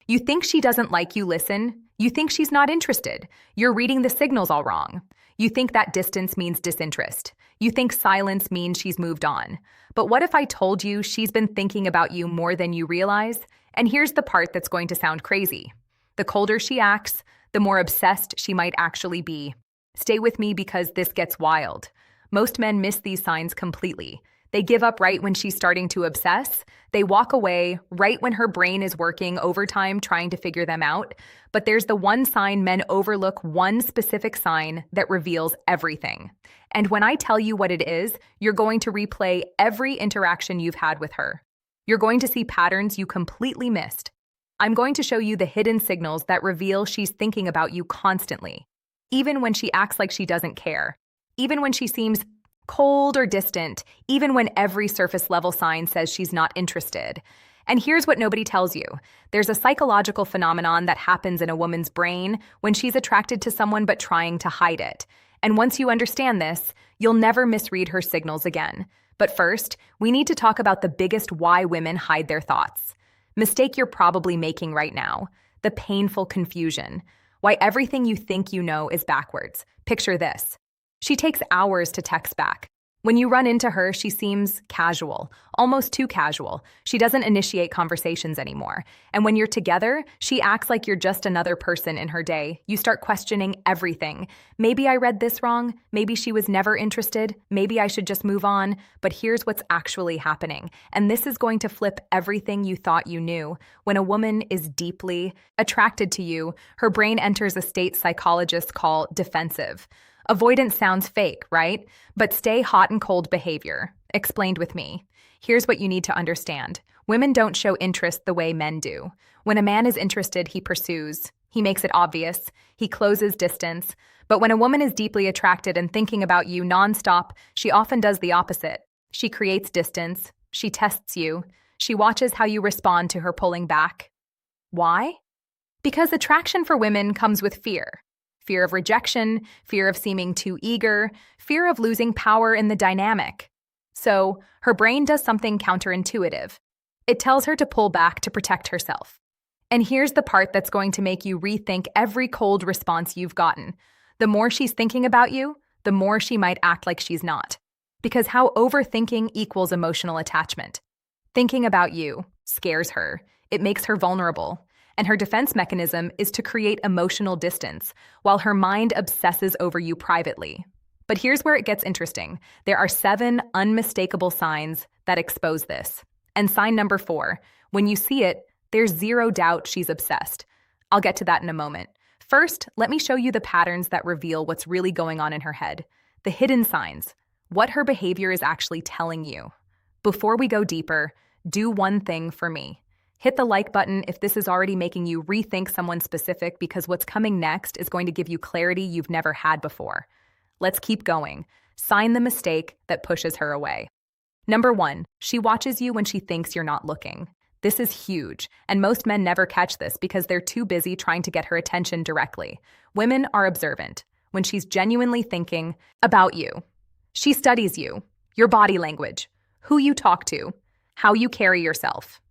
You think she doesn't like you, listen. You think she's not interested. You're reading the signals all wrong. You think that distance means disinterest. You think silence means she's moved on. But what if I told you she's been thinking about you more than you realize? And here's the part that's going to sound crazy. The colder she acts, the more obsessed she might actually be. Stay with me because this gets wild. Most men miss these signs completely. They give up right when she's starting to obsess. They walk away right when her brain is working overtime trying to figure them out. But there's the one sign men overlook, one specific sign that reveals everything. And when I tell you what it is, you're going to replay every interaction you've had with her. You're going to see patterns you completely missed. I'm going to show you the hidden signals that reveal she's thinking about you constantly, even when she acts like she doesn't care, even when she seems cold or distant, even when every surface level sign says she's not interested. And here's what nobody tells you. There's a psychological phenomenon that happens in a woman's brain when she's attracted to someone but trying to hide it. And once you understand this, you'll never misread her signals again. But first, we need to talk about the biggest why women hide their thoughts. Mistake you're probably making right now. The painful confusion. Why everything you think you know is backwards. Picture this. She takes hours to text back. When you run into her, she seems casual, almost too casual. She doesn't initiate conversations anymore. And when you're together, she acts like you're just another person in her day. You start questioning everything. Maybe I read this wrong. Maybe she was never interested. Maybe I should just move on. But here's what's actually happening. And this is going to flip everything you thought you knew. When a woman is deeply attracted to you, her brain enters a state psychologists call defensive. Avoidance sounds fake, right? But stay hot and cold behavior. Explained with me. Here's what you need to understand. Women don't show interest the way men do. When a man is interested, he pursues. He makes it obvious. He closes distance. But when a woman is deeply attracted and thinking about you nonstop, she often does the opposite. She creates distance. She tests you. She watches how you respond to her pulling back. Why? Because attraction for women comes with fear. Fear of rejection, fear of seeming too eager, fear of losing power in the dynamic. So, her brain does something counterintuitive. It tells her to pull back to protect herself. And here's the part that's going to make you rethink every cold response you've gotten. The more she's thinking about you, the more she might act like she's not. Because how overthinking equals emotional attachment. Thinking about you scares her. It makes her vulnerable. And her defense mechanism is to create emotional distance, while her mind obsesses over you privately. But here's where it gets interesting. There are 7 unmistakable signs that expose this. And sign number 4, when you see it, there's zero doubt she's obsessed. I'll get to that in a moment. First, let me show you the patterns that reveal what's really going on in her head. The hidden signs, what her behavior is actually telling you. Before we go deeper, do one thing for me. Hit the like button if this is already making you rethink someone specific, because what's coming next is going to give you clarity you've never had before. Let's keep going. Sign the mistake that pushes her away. Number 1, she watches you when she thinks you're not looking. This is huge, and most men never catch this because they're too busy trying to get her attention directly. Women are observant. When she's genuinely thinking about you, she studies you, your body language, who you talk to, how you carry yourself.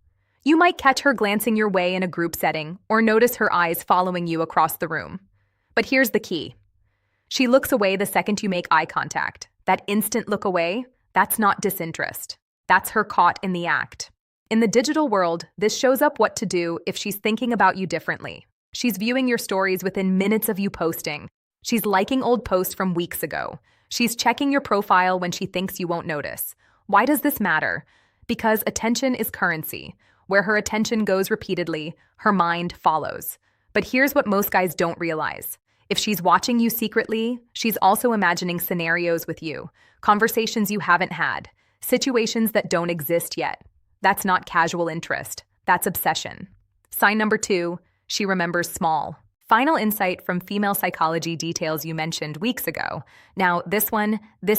You might catch her glancing your way in a group setting or notice her eyes following you across the room. But here's the key. She looks away the second you make eye contact. That instant look away, that's not disinterest. That's her caught in the act. In the digital world, this shows up what to do if she's thinking about you differently. She's viewing your stories within minutes of you posting. She's liking old posts from weeks ago. She's checking your profile when she thinks you won't notice. Why does this matter? Because attention is currency. Where her attention goes repeatedly, her mind follows. But here's what most guys don't realize. If she's watching you secretly, she's also imagining scenarios with you, conversations you haven't had, situations that don't exist yet. That's not casual interest. That's obsession. Sign number 2, she remembers small. Final insight from female psychology details you mentioned weeks ago. Now, this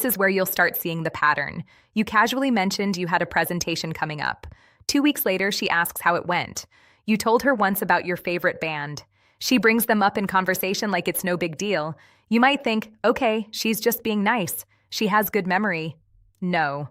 is where you'll start seeing the pattern. You casually mentioned you had a presentation coming up. 2 weeks later, she asks how it went. You told her once about your favorite band. She brings them up in conversation like it's no big deal. You might think, okay, she's just being nice. She has good memory. No.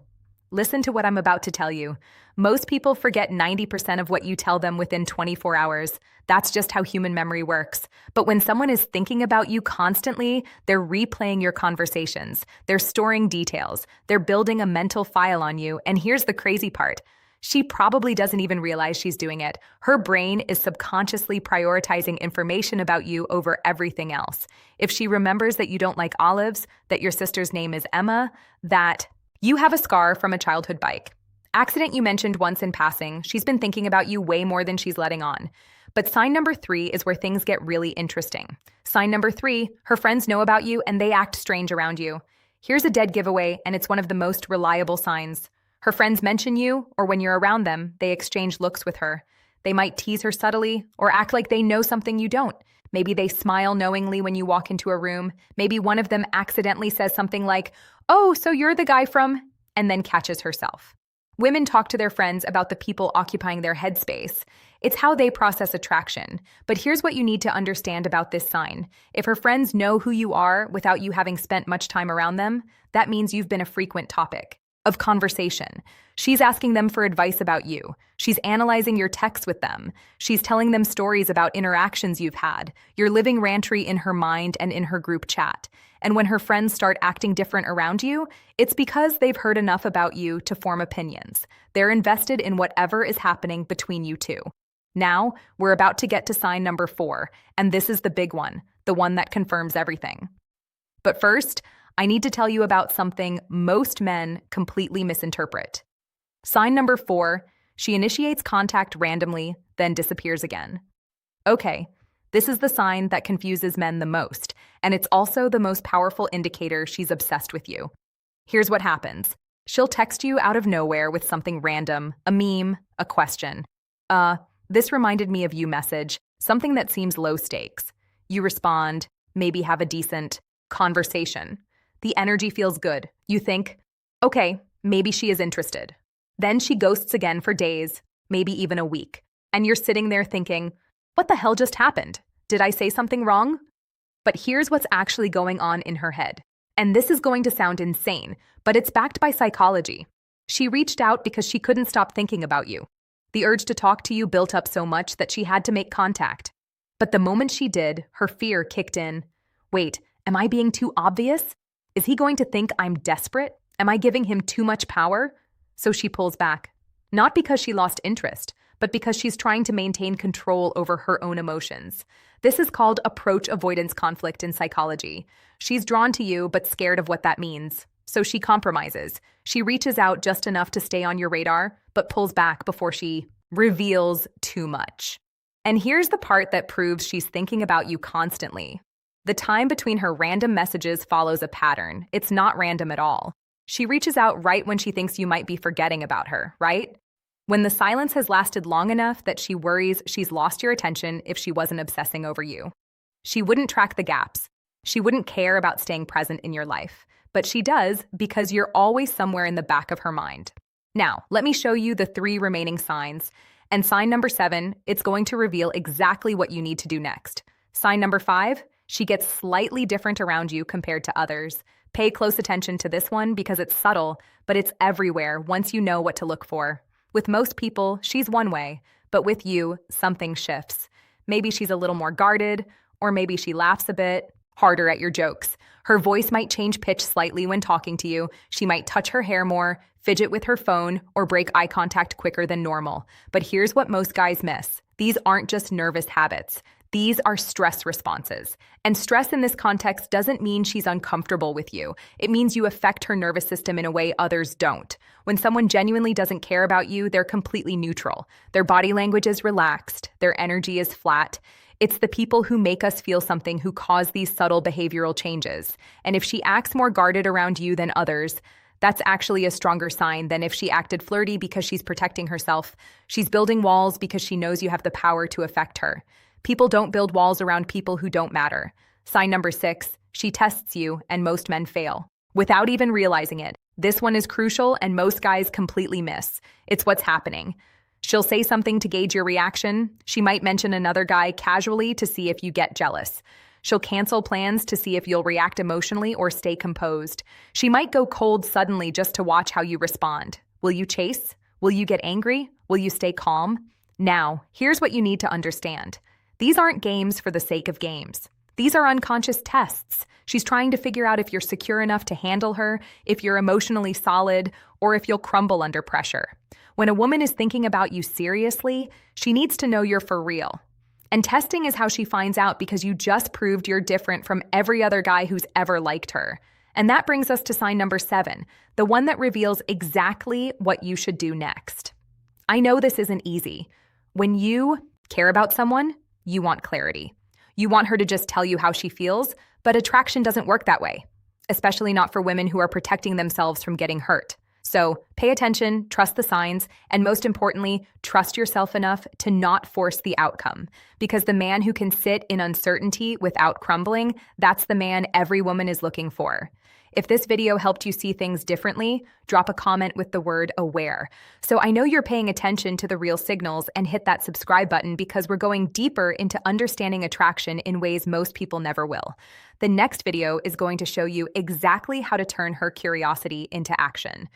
Listen to what I'm about to tell you. Most people forget 90% of what you tell them within 24 hours. That's just how human memory works. But when someone is thinking about you constantly, they're replaying your conversations. They're storing details. They're building a mental file on you. And here's the crazy part. She probably doesn't even realize she's doing it. Her brain is subconsciously prioritizing information about you over everything else. If she remembers that you don't like olives, that your sister's name is Emma, that you have a scar from a childhood bike accident you mentioned once in passing, she's been thinking about you way more than she's letting on. But sign number 3 is where things get really interesting. Sign number 3, her friends know about you and they act strange around you. Here's a dead giveaway, and it's one of the most reliable signs. Her friends mention you, or when you're around them, they exchange looks with her. They might tease her subtly, or act like they know something you don't. Maybe they smile knowingly when you walk into a room. Maybe one of them accidentally says something like, "Oh, so you're the guy from," and then catches herself. Women talk to their friends about the people occupying their headspace. It's how they process attraction. But here's what you need to understand about this sign. If her friends know who you are without you having spent much time around them, that means you've been a frequent topic of conversation. She's asking them for advice about you. She's analyzing your texts with them. She's telling them stories about interactions you've had. You're living rantry in her mind and in her group chat. And when her friends start acting different around you, it's because they've heard enough about you to form opinions. They're invested in whatever is happening between you two. Now, we're about to get to sign number 4, and this is the big one, the one that confirms everything. But first, I need to tell you about something most men completely misinterpret. Sign number 4, she initiates contact randomly, then disappears again. Okay, this is the sign that confuses men the most, and it's also the most powerful indicator she's obsessed with you. Here's what happens. She'll text you out of nowhere with something random, a meme, a question. This reminded me of you message, something that seems low stakes. You respond, maybe have a decent conversation. The energy feels good. You think, okay, maybe she is interested. Then she ghosts again for days, maybe even a week. And you're sitting there thinking, what the hell just happened? Did I say something wrong? But here's what's actually going on in her head. And this is going to sound insane, but it's backed by psychology. She reached out because she couldn't stop thinking about you. The urge to talk to you built up so much that she had to make contact. But the moment she did, her fear kicked in. Wait, am I being too obvious? Is he going to think I'm desperate? Am I giving him too much power? So she pulls back. Not because she lost interest, but because she's trying to maintain control over her own emotions. This is called approach avoidance conflict in psychology. She's drawn to you, but scared of what that means. So she compromises. She reaches out just enough to stay on your radar, but pulls back before she reveals too much. And here's the part that proves she's thinking about you constantly. The time between her random messages follows a pattern. It's not random at all. She reaches out right when she thinks you might be forgetting about her, right? When the silence has lasted long enough that she worries she's lost your attention if she wasn't obsessing over you. She wouldn't track the gaps. She wouldn't care about staying present in your life. But she does because you're always somewhere in the back of her mind. Now, let me show you the 3 remaining signs. And sign number 7, it's going to reveal exactly what you need to do next. Sign number 5, she gets slightly different around you compared to others. Pay close attention to this one because it's subtle, but it's everywhere once you know what to look for. With most people, she's one way, but with you, something shifts. Maybe she's a little more guarded, or maybe she laughs a bit harder at your jokes. Her voice might change pitch slightly when talking to you. She might touch her hair more, fidget with her phone, or break eye contact quicker than normal. But here's what most guys miss. These aren't just nervous habits. These are stress responses. And stress in this context doesn't mean she's uncomfortable with you. It means you affect her nervous system in a way others don't. When someone genuinely doesn't care about you, they're completely neutral. Their body language is relaxed. Their energy is flat. It's the people who make us feel something who cause these subtle behavioral changes. And if she acts more guarded around you than others, that's actually a stronger sign than if she acted flirty because she's protecting herself. She's building walls because she knows you have the power to affect her. People don't build walls around people who don't matter. Sign number 6, she tests you, and most men fail. Without even realizing it. This one is crucial, and most guys completely miss. It's what's happening. She'll say something to gauge your reaction. She might mention another guy casually to see if you get jealous. She'll cancel plans to see if you'll react emotionally or stay composed. She might go cold suddenly just to watch how you respond. Will you chase? Will you get angry? Will you stay calm? Now, here's what you need to understand. These aren't games for the sake of games. These are unconscious tests. She's trying to figure out if you're secure enough to handle her, if you're emotionally solid, or if you'll crumble under pressure. When a woman is thinking about you seriously, she needs to know you're for real. And testing is how she finds out because you just proved you're different from every other guy who's ever liked her. And that brings us to sign number 7, the one that reveals exactly what you should do next. I know this isn't easy. When you care about someone, you want clarity. You want her to just tell you how she feels, but attraction doesn't work that way, especially not for women who are protecting themselves from getting hurt. So pay attention, trust the signs, and most importantly, trust yourself enough to not force the outcome. Because the man who can sit in uncertainty without crumbling, that's the man every woman is looking for. If this video helped you see things differently, drop a comment with the word aware. So I know you're paying attention to the real signals, and hit that subscribe button because we're going deeper into understanding attraction in ways most people never will. The next video is going to show you exactly how to turn her curiosity into action.